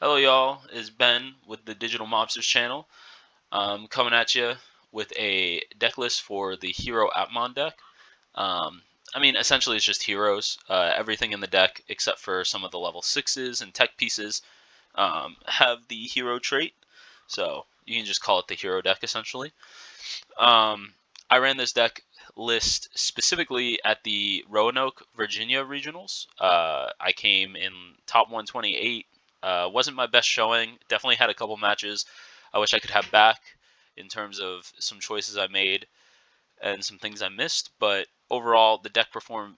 Hello, y'all. It's Ben with the Digital Mobsters channel. Coming at you with a deck list for the Hero Atmon deck. Essentially, it's just heroes. Everything in the deck, except for some of the level 6s and tech pieces, have the hero trait. So you can just call it the hero deck, essentially. I ran this deck list specifically at the Roanoke, Virginia regionals. I came in top 128. Wasn't my best showing. Definitely had a couple matches I wish I could have back in terms of some choices I made and some things I missed. But overall, the deck performed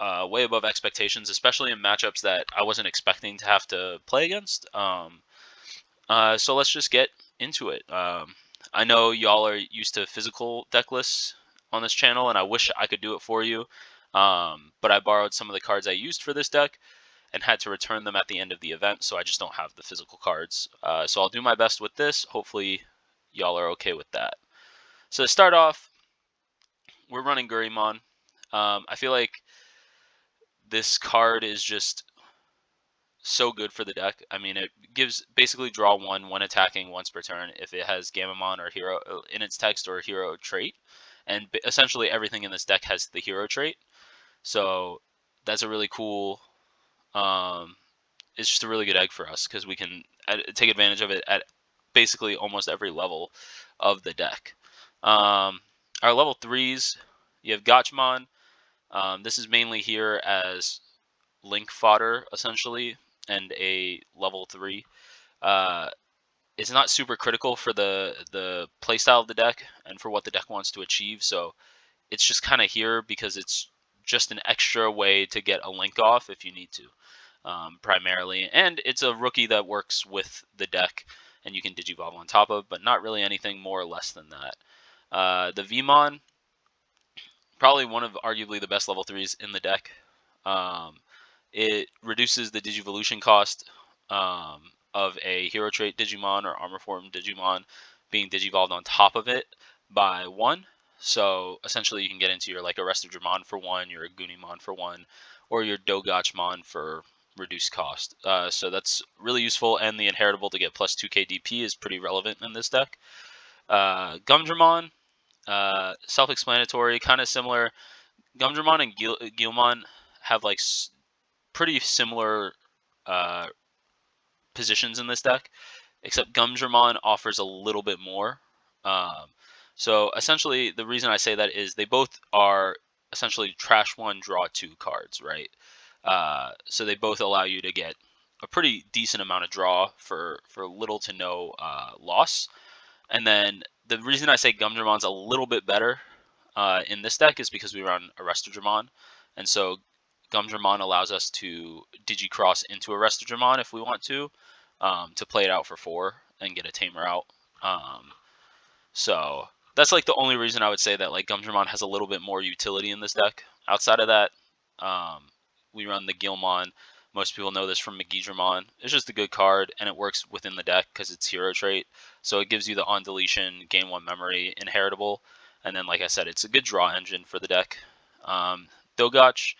way above expectations, especially in matchups that I wasn't expecting to have to play against. So let's just get into it. I know y'all are used to physical deck lists on this channel, and I wish I could do it for you. But I borrowed some of the cards I used for this deck and had to return them at the end of the event, so I just don't have the physical cards. So I'll do my best with this. Hopefully, y'all are okay with that. So to start off, we're running Gurimon. I feel like this card is just so good for the deck. I mean, it gives basically draw one when attacking once per turn if it has Gamamon or Hero in its text or Hero trait, and essentially everything in this deck has the Hero trait. So that's a really cool. It's just a really good egg for us because we can take advantage of it at basically almost every level of the deck. Our level 3s, you have Gachmon. This is mainly here as link fodder essentially, and a level 3. Uh, it's not super critical for the playstyle of the deck and for what the deck wants to achieve, so it's just kind of here because it's just an extra way to get a link off if you need to, primarily. And it's a rookie that works with the deck and you can Digivolve on top of, but not really anything more or less than that. The Vmon, probably one of arguably the best level 3s in the deck. It reduces the Digivolution cost of a Hero Trait Digimon or Armor Form Digimon being Digivolved on top of it by 1. So essentially you can get into your like Arrested Dramon for 1, your Agunimon for 1, or your Dogachmon for reduced cost. So that's really useful, and the Inheritable to get plus 2k DP is pretty relevant in this deck. Gumdramon, self-explanatory, kind of similar. Gumdramon and Gilmon have like pretty similar uh, positions in this deck, except Gumdramon offers a little bit more. Um, so essentially, the reason I say that is they both are essentially trash 1, draw 2 cards, right? So they both allow you to get a pretty decent amount of draw for little to no loss. And then the reason I say Gumdramon's a little bit better in this deck is because we run Arrestodramon, and so Gumdramon allows us to Digicross into Arrestodramon if we want to play it out for 4 and get a Tamer out. So that's like the only reason I would say that like Gumdramon has a little bit more utility in this deck. Outside of that, um, we run the Gilmon. Most people know this from Megidramon. It's just a good card, and it works within the deck because it's hero trait. So it gives you the on deletion, gain 1 memory, inheritable, and then like I said, it's a good draw engine for the deck. Dogach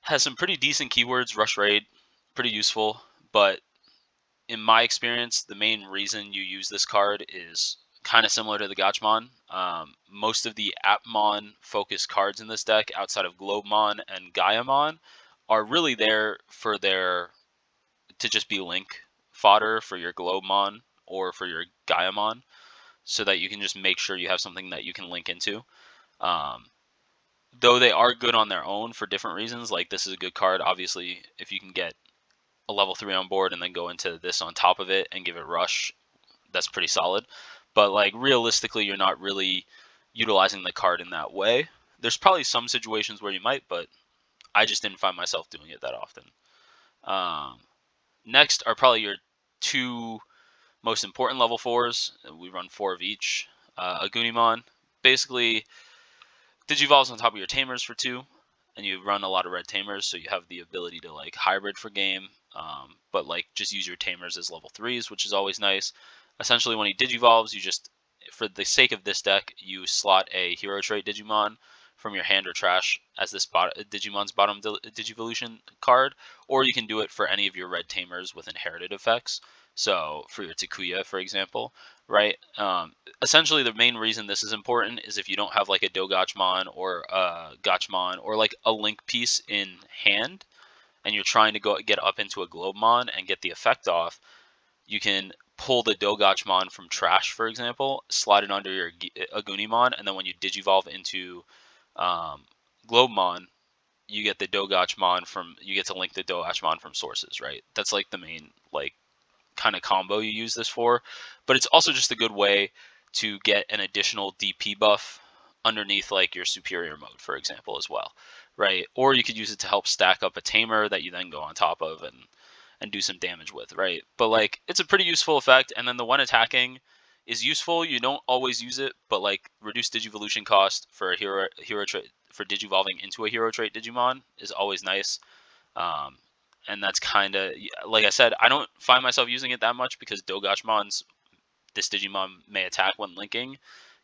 has some pretty decent keywords. Rush Raid, pretty useful, but in my experience, the main reason you use this card is kind of similar to the Gachmon. Most of the Appmon focused cards in this deck, outside of Globemon and Gaiamon, are really there for to just be link fodder for your Globemon or for your Gaiamon, so that you can just make sure you have something that you can link into. Though they are good on their own for different reasons, like this is a good card, obviously, if you can get a level 3 on board and then go into this on top of it and give it rush, that's pretty solid. But like realistically, you're not really utilizing the card in that way. There's probably some situations where you might, but I just didn't find myself doing it that often. Next are probably your 2 most important level 4s. We run 4 of each. Agunimon, basically Digivolves on top of your Tamers for 2, and you run a lot of red Tamers, so you have the ability to like hybrid for game, but like just use your Tamers as level 3s, which is always nice. Essentially, when he Digivolves, you just, for the sake of this deck, you slot a Hero Trait Digimon from your hand or trash as this Digimon's bottom Digivolution card, or you can do it for any of your red tamers with inherited effects. So for your Takuya, for example, right? Essentially, the main reason this is important is if you don't have like a Dogachmon or a Gachmon or like a Link piece in hand, and you're trying to get up into a Globemon and get the effect off, you can pull the Dogachmon from trash, for example, slide it under your Agunimon, and then when you Digivolve into Globemon, you get the Dogachmon you get to link the Dogachmon from sources, right? That's like the main like kind of combo you use this for, but it's also just a good way to get an additional DP buff underneath like your superior mode, for example, as well, right? Or you could use it to help stack up a tamer that you then go on top of and do some damage with, right? But like it's a pretty useful effect, and then the one attacking is useful. You don't always use it, but like reduced Digivolution cost for a hero trait for Digivolving into a hero trait Digimon is always nice. Um, and that's kind of like I said, I don't find myself using it that much because Dogachmon's this Digimon may attack when linking,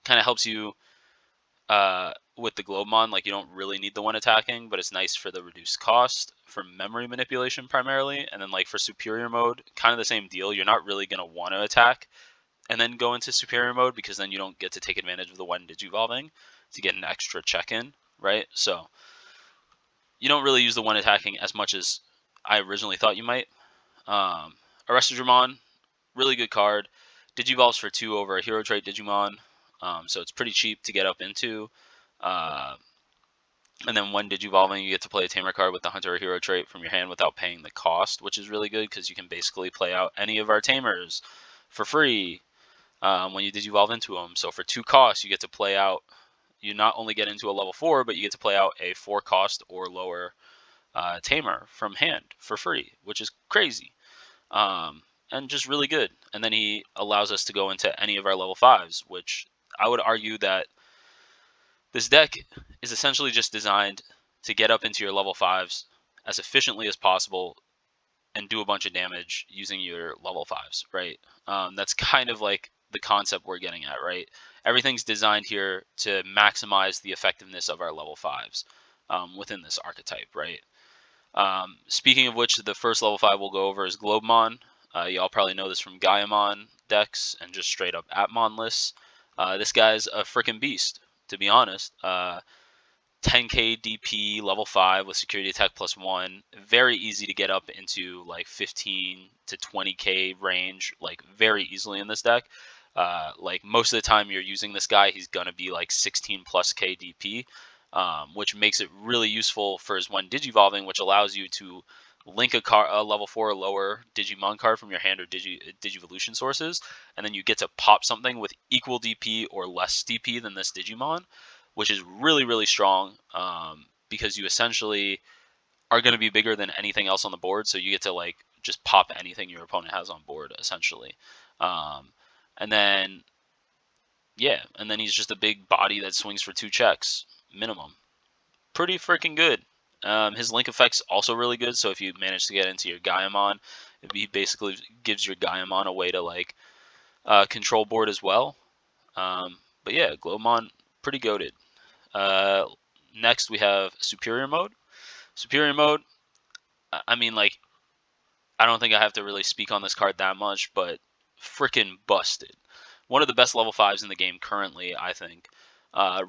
kind of helps you with the Globemon. Like you don't really need the one attacking, but it's nice for the reduced cost for memory manipulation primarily. And then like for superior mode, kind of the same deal. You're not really gonna want to attack and then go into superior mode because then you don't get to take advantage of the one Digivolving to get an extra check-in, right? So you don't really use the one attacking as much as I originally thought you might. Arrestadramon, really good card. Digivolves for 2 over a hero trait Digimon, so it's pretty cheap to get up into. Uh, and then when Digivolving, you get to play a Tamer card with the Hunter or Hero trait from your hand without paying the cost, which is really good because you can basically play out any of our Tamers for free when you Digivolve into them. So for 2 costs, you get to play out. You not only get into a level 4, but you get to play out a 4 cost or lower Tamer from hand for free, which is crazy. And just really good. And then he allows us to go into any of our level 5s, which I would argue that this deck is essentially just designed to get up into your level 5s as efficiently as possible and do a bunch of damage using your level 5s, right? That's kind of like the concept we're getting at, right? Everything's designed here to maximize the effectiveness of our level 5s within this archetype, right? Speaking of which, the first level 5 we'll go over is Globemon. Y'all probably know this from Gaiamon decks and just straight up Atmon lists. This guy's a freaking beast, to be honest. 10k DP, level 5 with security attack +1. Very easy to get up into like 15 to 20k range, like very easily in this deck. Like most of the time you're using this guy, he's gonna be like 16 plus k DP, which makes it really useful for his one Digivolving, which allows you to link a level 4 or lower Digimon card from your hand or Digivolution sources, and then you get to pop something with equal DP or less DP than this Digimon, which is really, really strong because you essentially are going to be bigger than anything else on the board, so you get to like just pop anything your opponent has on board, essentially. And then, yeah, and then he's just a big body that swings for 2 checks, minimum. Pretty freaking good. His link effect's also really good, so if you manage to get into your Gaiamon, he basically gives your Gaiamon a way to like control board as well. But yeah, Glowmon, pretty goated. Next, we have Superior Mode. Superior Mode, I mean, like, I don't think I have to really speak on this card that much, but freaking busted. One of the best level 5s in the game currently, I think.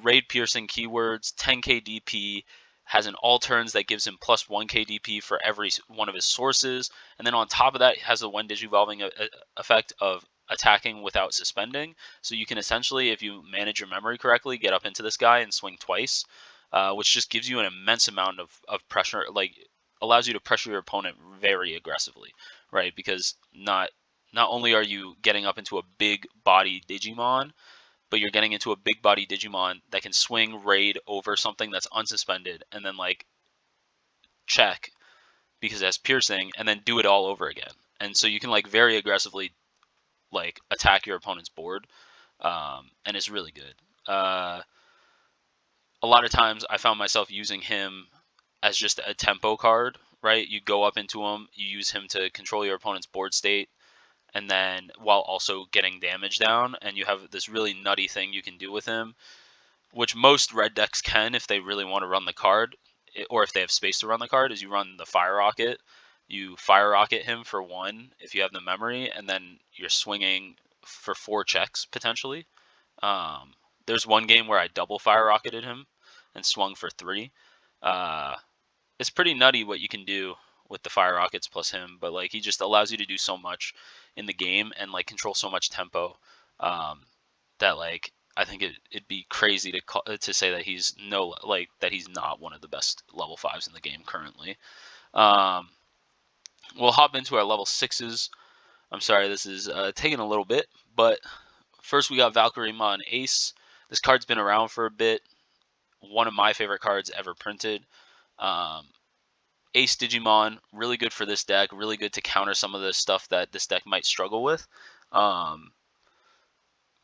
Raid piercing keywords, 10k DP, has an all turns that gives him plus 1k DP for every one of his sources, and then on top of that, has the one Digivolving effect of attacking without suspending. So you can essentially, if you manage your memory correctly, get up into this guy and swing twice, which just gives you an immense amount of pressure, like allows you to pressure your opponent very aggressively, right? Because not only are you getting up into a big body Digimon, but you're getting into a big body Digimon that can swing raid over something that's unsuspended and then like check because it has piercing and then do it all over again. And so you can like very aggressively like attack your opponent's board, and it's really good. A lot of times I found myself using him as just a tempo card, right? You go up into him, you use him to control your opponent's board state, and then while also getting damage down, and you have this really nutty thing you can do with him. which most red decks can if they really want to run the card, or if they have space to run the card, is you run the Fire Rocket. You Fire Rocket him for 1 if you have the memory, and then you're swinging for 4 checks potentially. There's one game where I double Fire Rocketed him and swung for 3. Uh, it's pretty nutty what you can do with the Fire Rockets plus him, but like he just allows you to do so much in the game and like control so much tempo, that like I think it'd be crazy to say that he's not one of the best level 5s in the game currently. Um, we'll hop into our level 6s. I'm sorry, this is taking a little bit, but first we got Valkyrie Mon Ace. This card's been around for a bit. One of my favorite cards ever printed. Um, Ace Digimon, really good for this deck. Really good to counter some of the stuff that this deck might struggle with.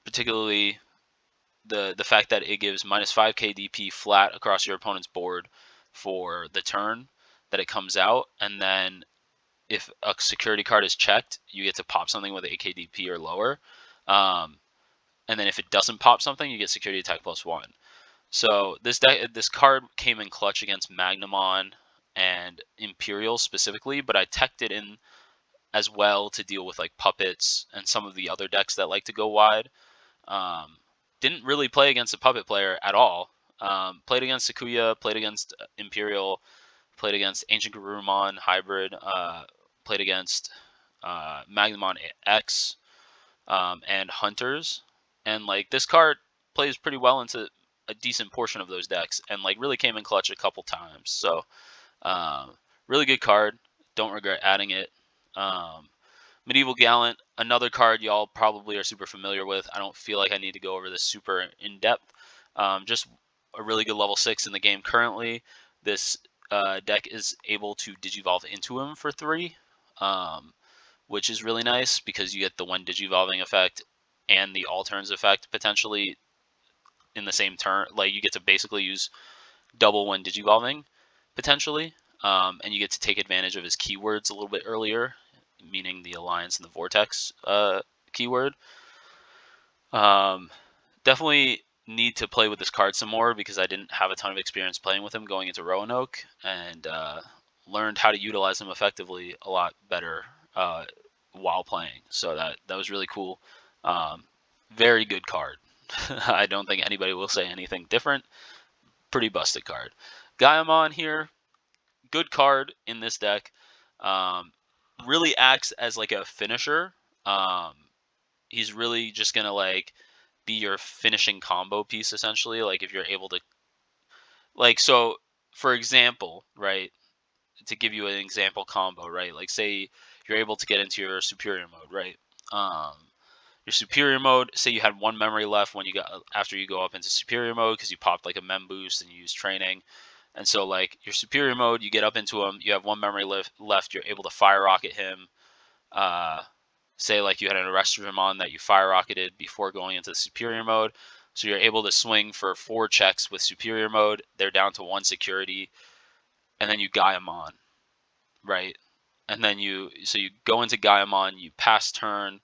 Particularly the fact that it gives minus 5 KDP flat across your opponent's board for the turn that it comes out, and then if a security card is checked, you get to pop something with 8 KDP or lower. And then if it doesn't pop something, you get security attack +1. So this card came in clutch against Magnamon and Imperial specifically, but I teched it in as well to deal with like puppets and some of the other decks that like to go wide. Didn't really play against a puppet player at all. Played against Sakuya, played against Imperial, played against Ancient Garurumon Hybrid, played against Magnamon X, and Hunters. And like this card plays pretty well into a decent portion of those decks, and like really came in clutch a couple times. So really good card. Don't regret adding it. Medieval Gallant, another card y'all probably are super familiar with. I don't feel like I need to go over this super in depth. Just a really good level 6 in the game currently. This deck is able to Digivolve into him for 3, which is really nice because you get the 1 Digivolving effect and the all turns effect potentially in the same turn. Like you get to basically use double 1 Digivolving potentially, and you get to take advantage of his keywords a little bit earlier, meaning the Alliance and the Vortex keyword. Definitely need to play with this card some more because I didn't have a ton of experience playing with him going into Roanoke, and learned how to utilize him effectively a lot better while playing. So that was really cool. Very good card. I don't think anybody will say anything different. Pretty busted card. Gaiamon here, good card in this deck. Really acts as like a finisher. He's really just gonna like be your finishing combo piece essentially. Like if you're able to, like, so for example, right, to give you an example combo, right, like say you're able to get into your superior mode, right. Your superior mode, say you had 1 memory left when you got after you go up into superior mode because you popped like a mem boost and you use training. And so like your superior mode, you get up into him, you have 1 memory left, you're able to fire rocket him. Say like you had an Arrestramon that you fire rocketed before going into the superior mode. So you're able to swing for 4 checks with superior mode. They're down to 1 security, and then you Gaiamon, right? And then you go into Gaiamon, you pass turn,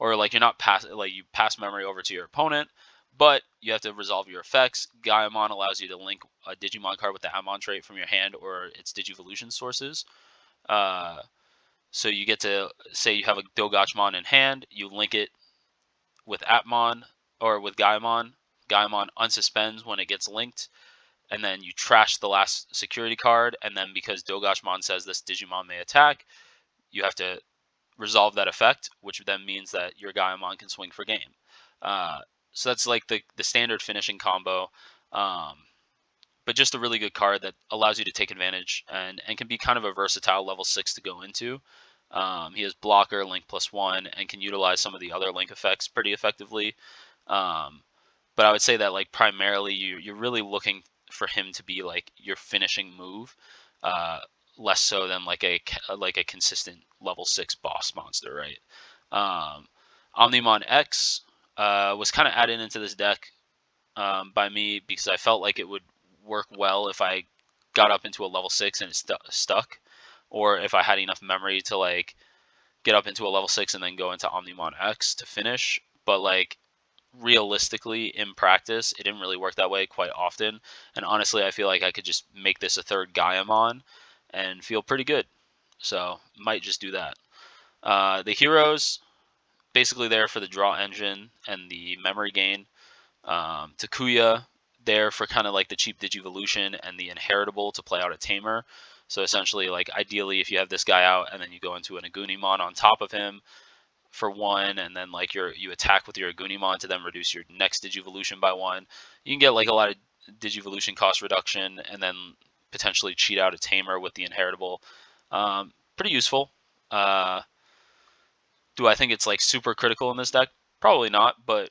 or like you're not pass, like you pass memory over to your opponent, but you have to resolve your effects. Gaiamon allows you to link a Digimon card with the Amon trait from your hand or its Digivolution sources. So you get to say you have a Dogachmon in hand, you link it with Atmon or with Gaimon. Gaimon unsuspends when it gets linked, and then you trash the last security card. And then because Dogachmon says this Digimon may attack, you have to resolve that effect, which then means that your Gaimon can swing for game. So that's like the standard finishing combo. But just a really good card that allows you to take advantage and can be kind of a versatile level 6 to go into. He has blocker, link +1, and can utilize some of the other link effects pretty effectively. But I would say that like primarily you're really looking for him to be like your finishing move, less so than like a consistent level 6 boss monster, right? Omnimon X was kind of added into this deck by me because I felt like it would work well if I got up into a level 6 and it stuck, or if I had enough memory to like get up into a level 6 and then go into Omnimon X to finish. But like realistically, in practice, it didn't really work that way quite often. And honestly, I feel like I could just make this a third Gaiamon and feel pretty good. So might just do that. The heroes, basically there for the draw engine and the memory gain. Takuya there for kind of like the cheap Digivolution and the inheritable to play out a Tamer. So essentially, like ideally, if you have this guy out and then you go into an Agunimon on top of him for 1, and then like you attack with your Agunimon to then reduce your next Digivolution by 1, you can get like a lot of Digivolution cost reduction, and then potentially cheat out a Tamer with the inheritable. Pretty useful. Do I think it's like super critical in this deck? Probably not, but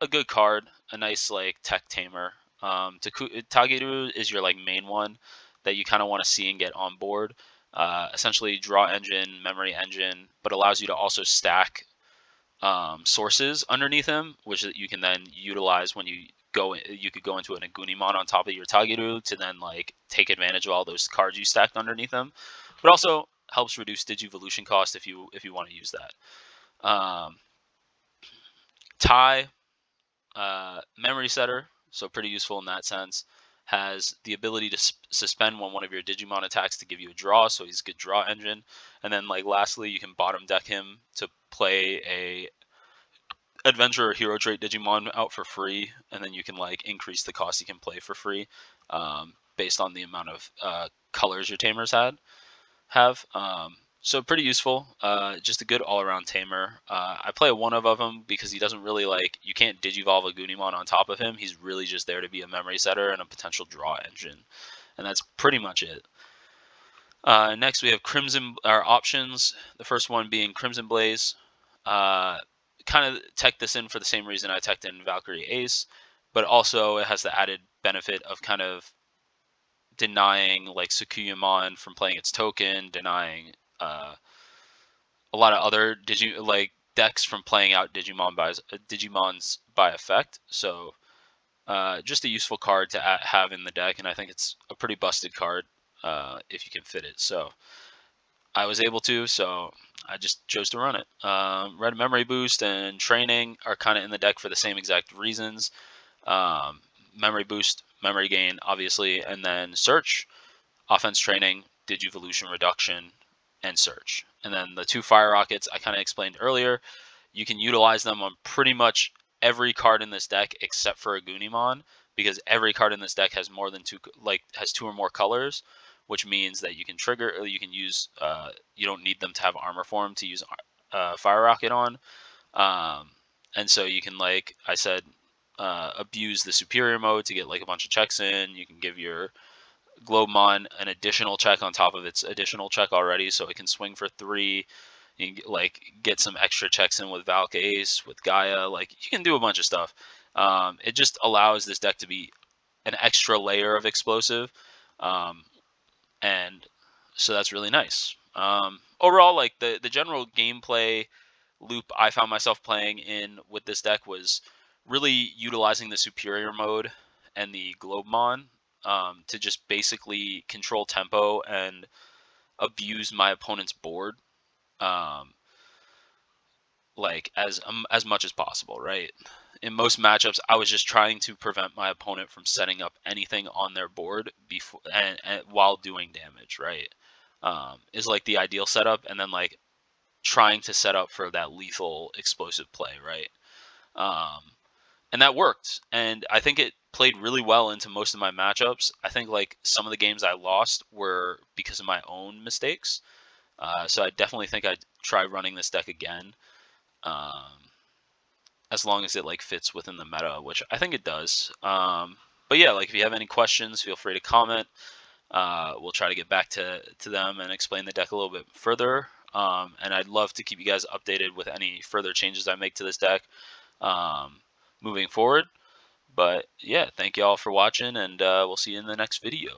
a good card, a nice like tech tamer. Tageru is your like main one that you kind of want to see and get on board. Essentially, draw engine, memory engine, but allows you to also stack sources underneath him, which you can then utilize when you go. You could go into an Agunimon on top of your Tageru to then like take advantage of all those cards you stacked underneath them, but also helps reduce Digivolution cost if you want to use that. Tai, memory setter, so pretty useful in that sense. Has the ability to suspend one of your Digimon attacks to give you a draw, so he's a good draw engine. And then, like lastly, you can bottom deck him to play a adventure or hero trait Digimon out for free, and then you can like increase the cost he can play for free, based on the amount of colors your tamers have. So pretty useful. Just a good all-around tamer. I play one of him because he doesn't really like. You can't digivolve a Goonimon on top of him. He's really just there to be a memory setter and a potential draw engine, and that's pretty much it. Next, we have Crimson our options. The first one being Crimson Blaze. Kind of tech this in for the same reason I teched in Valkyrie Ace, but also it has the added benefit of kind of denying like Tsukuyamon from playing its token, denying a lot of other decks from playing out Digimons by effect. So just a useful card to have in the deck, and I think it's a pretty busted card if you can fit it. So I was able to, so I just chose to run it. Red Memory Boost and Training are kind of in the deck for the same exact reasons. Memory Boost, Memory Gain, obviously, and then Search, Offense Training, Digivolution Reduction, and Search. And then the 2 Fire Rockets I kind of explained earlier. You can utilize them on pretty much every card in this deck except for a Goonimon, because every card in this deck has more than 2, has 2 or more colors, which means that you can trigger, or you can use, you don't need them to have armor form to use Fire Rocket on. And so you can, like I said, abuse the superior mode to get like a bunch of checks in. You can give your Globemon an additional check on top of its additional check already, so it can swing for 3. You can, like, get some extra checks in with Valk Ace, with Gaia. Like, you can do a bunch of stuff. It just allows this deck to be an extra layer of explosive, and so that's really nice. Overall, like the general gameplay loop I found myself playing in with this deck was really utilizing the superior mode and the Globemon to just basically control tempo and abuse my opponent's board, um, like as much as possible, right? In most matchups, I was just trying to prevent my opponent from setting up anything on their board before and while doing damage, right? Is like the ideal setup, and then like trying to set up for that lethal explosive play, right? Um, and that worked. And I think it played really well into most of my matchups. I think like some of the games I lost were because of my own mistakes. So I definitely think I'd try running this deck again, as long as it like fits within the meta, which I think it does. But yeah, like if you have any questions, feel free to comment. We'll try to get back to them and explain the deck a little bit further. And I'd love to keep you guys updated with any further changes I make to this deck moving forward. But yeah, thank you all for watching, and we'll see you in the next video.